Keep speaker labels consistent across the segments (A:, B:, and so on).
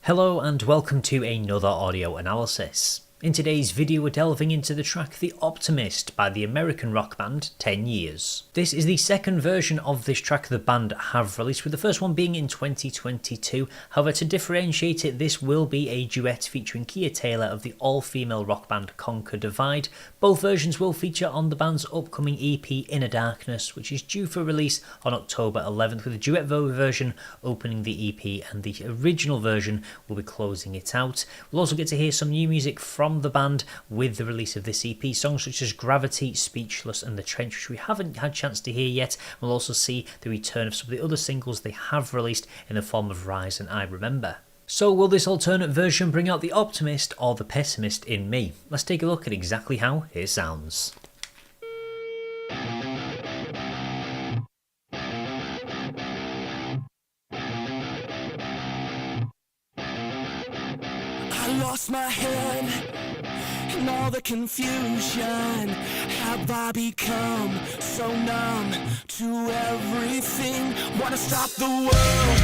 A: Hello and welcome to another audio analysis. In today's video we're delving into the track The Optimist by the American rock band 10 Years. This is the second version of this track the band have released, with the first one being in 2022. However, to differentiate it, this will be a duet featuring Kia Taylor of the all-female rock band Conquer Divide. Both versions will feature on the band's upcoming EP Inner Darkness, which is due for release on October 11th, with the duet version opening the EP and the original version will be closing it out. We'll also get to hear some new music from the band with the release of this EP, songs such as Gravity, Speechless and The Trench, which we haven't had a chance to hear yet. We'll also see the return of some of the other singles they have released in the form of Rise and I Remember. So will this alternate version bring out the optimist or the pessimist in me? Let's take a look at exactly how it sounds.
B: I lost my head in all the confusion. Have I become so numb to everything? Wanna stop the world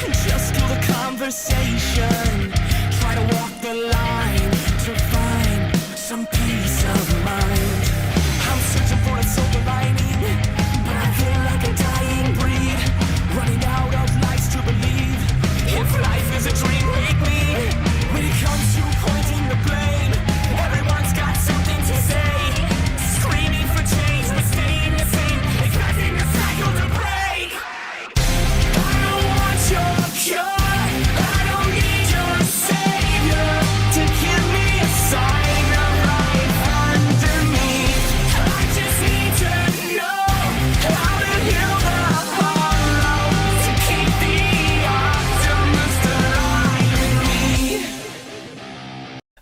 B: and just kill the conversation. Try to walk the line to find some peace of mind. I'm searching for a silver lining, but I feel like a dying breed, running out of lives to believe. If life is a dream, wake me. When it comes to pointing the blame, everyone's got something to say. Screaming for change, but staying the same, expecting the cycle to break. I don't want your cure, I don't need your savior to give me a sign of life underneath. I just need to know how to heal the hollow, to keep the optimist alive in me.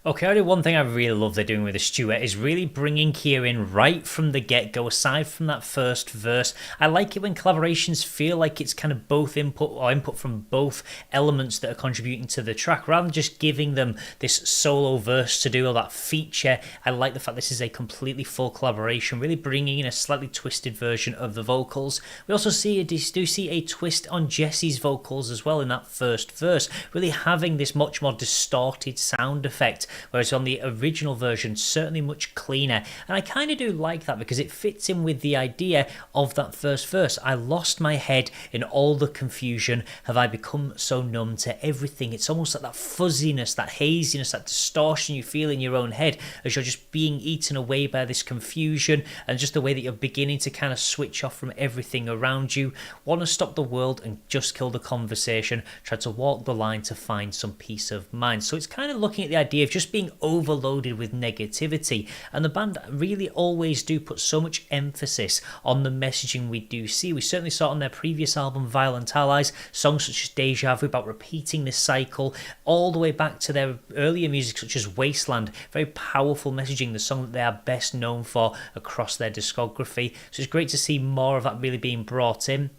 A: Okay, already one thing I really love they're doing with this duet is really bringing Kia in right from the get-go. Aside from that first verse, I like it when collaborations feel like it's kind of both input from both elements that are contributing to the track, rather than just giving them this solo verse to do all that feature. I like the fact this is a completely full collaboration, really bringing in a slightly twisted version of the vocals. We also do see a twist on Jesse's vocals as well in that first verse, really having this much more distorted sound effect, whereas on the original version certainly much cleaner. And I kind of do like that because it fits in with the idea of that first verse. I lost my head in all the confusion, have I become so numb to everything. It's almost like that fuzziness, that haziness, that distortion you feel in your own head as you're just being eaten away by this confusion, and just the way that you're beginning to kind of switch off from everything around you. Want to stop the world and just kill the conversation, try to walk the line to find some peace of mind. So it's kind of looking at the idea of just being overloaded with negativity, and the band really always do put so much emphasis on the messaging we do see. We certainly saw it on their previous album Violent Allies, songs such as Deja Vu about repeating this cycle, all the way back to their earlier music such as Wasteland, very powerful messaging, the song that they are best known for across their discography. So it's great to see more of that really being brought in.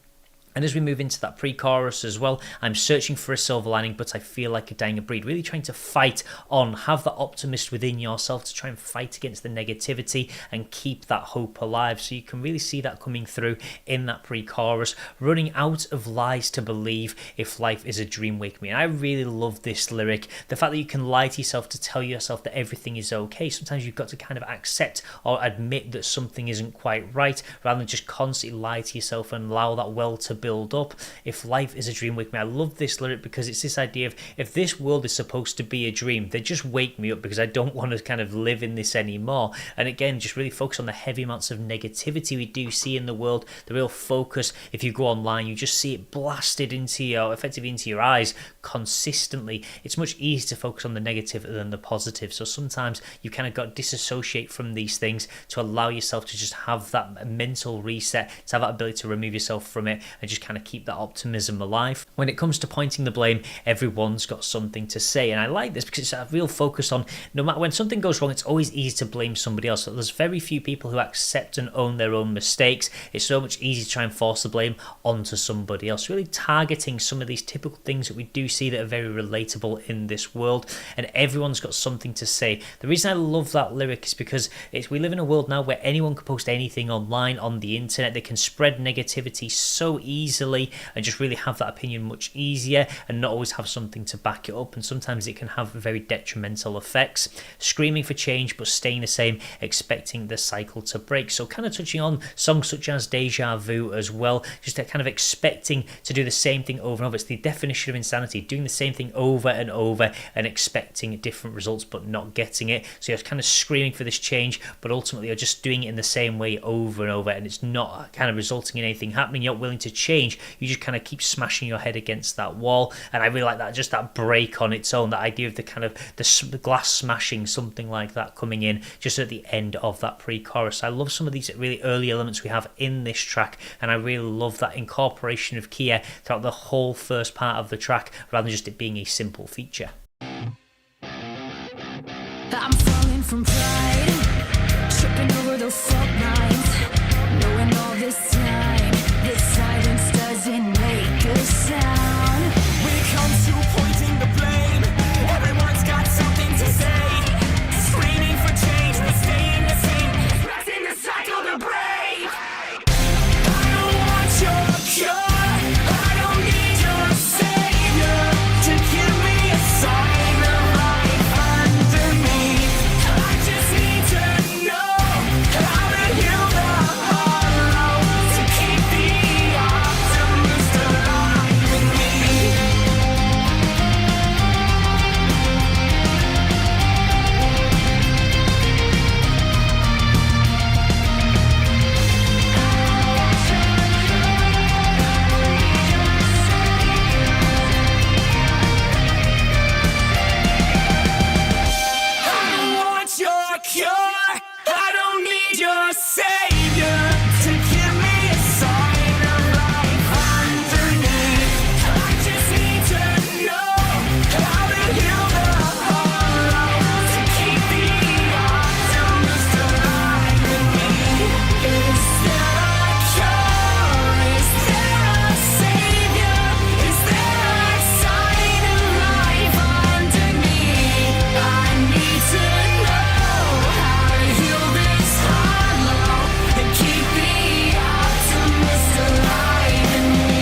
A: And as we move into that pre-chorus as well, I'm searching for a silver lining, but I feel like a dying breed. Really trying to fight on, have that optimist within yourself to try and fight against the negativity and keep that hope alive. So you can really see that coming through in that pre-chorus. Running out of lies to believe, if life is a dream, wake me. And I really love this lyric. The fact that you can lie to yourself to tell yourself that everything is okay. Sometimes you've got to kind of accept or admit that something isn't quite right, rather than just constantly lie to yourself and allow that well to build up. If life is a dream, wake me. I love this lyric because it's this idea of, if this world is supposed to be a dream, then just wake me up, because I don't want to kind of live in this anymore. And again, just really focus on the heavy amounts of negativity we do see in the world. The real focus, if you go online, you just see it blasted into your, effectively into your eyes consistently. It's much easier to focus on the negative than the positive. So sometimes you kind of got to disassociate from these things to allow yourself to just have that mental reset, to have that ability to remove yourself from it and just kind of keep that optimism alive. When it comes to pointing the blame, everyone's got something to say, and I like this because it's a real focus on, no matter when something goes wrong, it's always easy to blame somebody else. So there's very few people who accept and own their own mistakes. It's so much easier to try and force the blame onto somebody else, really targeting some of these typical things that we do see that are very relatable in this world, and everyone's got something to say. The reason I love that lyric is because we live in a world now where anyone can post anything online, on the internet. They can spread negativity so easily easily and just really have that opinion much easier and not always have something to back it up, and sometimes it can have very detrimental effects. Screaming for change but staying the same, expecting the cycle to break. So kind of touching on songs such as Deja Vu as well, just kind of expecting to do the same thing over and over. It's the definition of insanity, doing the same thing over and over and expecting different results but not getting it. So you're kind of screaming for this change, but ultimately you're just doing it in the same way over and over, and it's not kind of resulting in anything happening. You're not willing to change, you just kind of keep smashing your head against that wall. And I really like that, just that break on its own, that idea of the kind of the glass smashing, something like that coming in just at the end of that pre-chorus. I love some of these really early elements we have in this track, and I really love that incorporation of Kia throughout the whole first part of the track rather than just it being a simple feature.
B: I'm falling from pride, tripping over the fault lines, knowing all this time that silence doesn't make a sound. When it comes to pointing the blame, everyone's got something to say, screaming for change but staying the same, expecting the cycle to break. I don't want your cure, I don't need your savior to give me a sign of life under me. I just need to know how to heal the hollow, to keep the optimist alive in me. I don't want your cure, I don't need your savior to give me a sign of life underneath. I just need to know how to heal the hollow, to keep the optimist alive in me. Is there a cure? Is there a savior? Is there a sign of life underneath? I need to know how to heal this hollow and keep the optimist alive in me.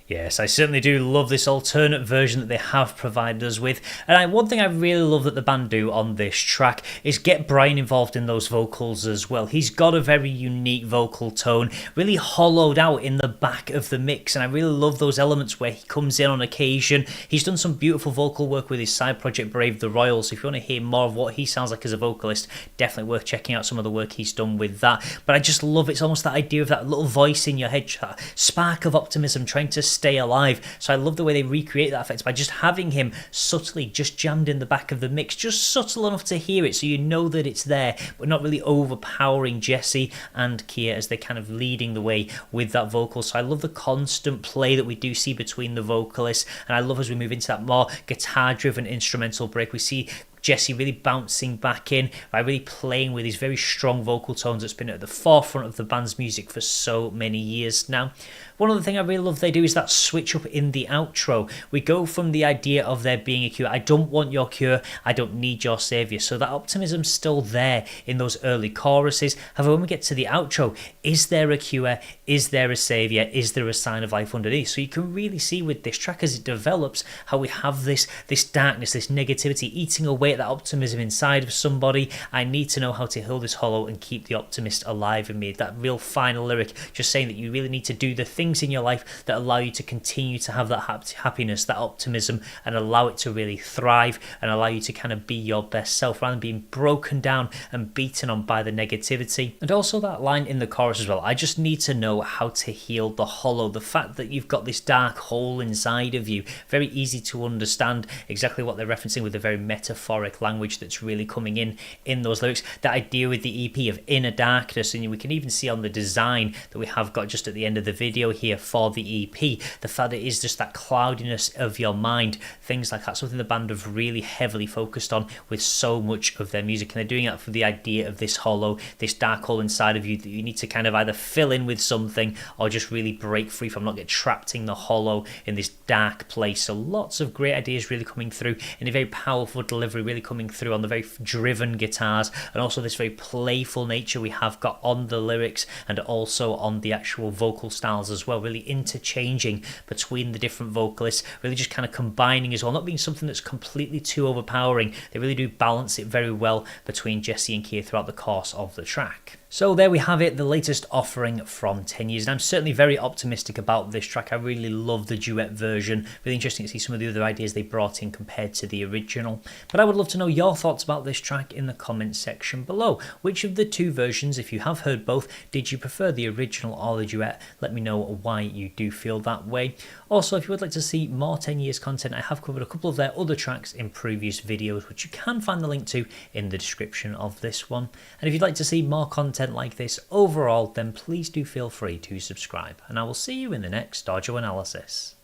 A: Yes, I certainly do love this alternate version that they have provided us with. And one thing I really love that the band do on this track is get Brian involved in those vocals as well. He's got a very unique vocal tone, really hollowed out in the back of the mix, and I really love those elements where he comes in on occasion. He's done some beautiful vocal work with his side project Brave the Royals. If you want to hear more of what he sounds like as a vocalist, definitely worth checking out some of the work he's done with that. But I just love it's almost that idea of that little voice in your head, that spark of optimism trying to stay alive. So I love the way they recreate that effect by just having him subtly just jammed in the back of the mix, just subtle enough to hear it so you know that it's there, but not really overpowering Jesse and Kia as they're kind of leading the way with that vocal. So I love the constant play that we do see between the vocalists, and I love as we move into that more guitar driven instrumental break, we see Jesse really bouncing back in by really playing with his very strong vocal tones that's been at the forefront of the band's music for so many years now. One other thing I really love they do is that switch up in the outro. We go from the idea of there being a cure, I don't want your cure, I don't need your saviour. So that optimism's still there in those early choruses. However, when we get to the outro, is there a cure? Is there a saviour? Is there a sign of life underneath? So you can really see with this track as it develops how we have this darkness, this negativity eating away at that optimism inside of somebody. I need to know how to heal this hollow and keep the optimist alive in me. That real final lyric just saying that you really need to do the things in your life that allow you to continue to have that happiness, that optimism, and allow it to really thrive and allow you to kind of be your best self rather than being broken down and beaten on by the negativity. And also that line in the chorus as well, I just need to know how to heal the hollow. The fact that you've got this dark hole inside of you, very easy to understand exactly what they're referencing with a very metaphoric language that's really coming in those lyrics. That idea with the EP of inner darkness, and we can even see on the design that we have got just at the end of the video here for the EP, the fact that it is just that cloudiness of your mind, things like that, something the band have really heavily focused on with so much of their music, and they're doing that for the idea of this hollow, this dark hole inside of you that you need to kind of either fill in with something or just really break free from, not get trapped in the hollow in this dark place. So lots of great ideas really coming through in a very powerful delivery, really really coming through on the very driven guitars, and also this very playful nature we have got on the lyrics and also on the actual vocal styles as well, really interchanging between the different vocalists, really just kind of combining as well, not being something that's completely too overpowering. They really do balance it very well between Jesse and Keir throughout the course of the track. So there we have it, the latest offering from 10 Years, and I'm certainly very optimistic about this track. I really love the duet version. Really interesting to see some of the other ideas they brought in compared to the original. But I would love to know your thoughts about this track in the comments section below. Which of the two versions, if you have heard both, did you prefer, the original or the duet? Let me know why you do feel that way. Also, if you would like to see more 10 Years content, I have covered a couple of their other tracks in previous videos, which you can find the link to in the description of this one. And if you'd like to see more content like this overall, then please do feel free to subscribe, and I will see you in the next audio analysis.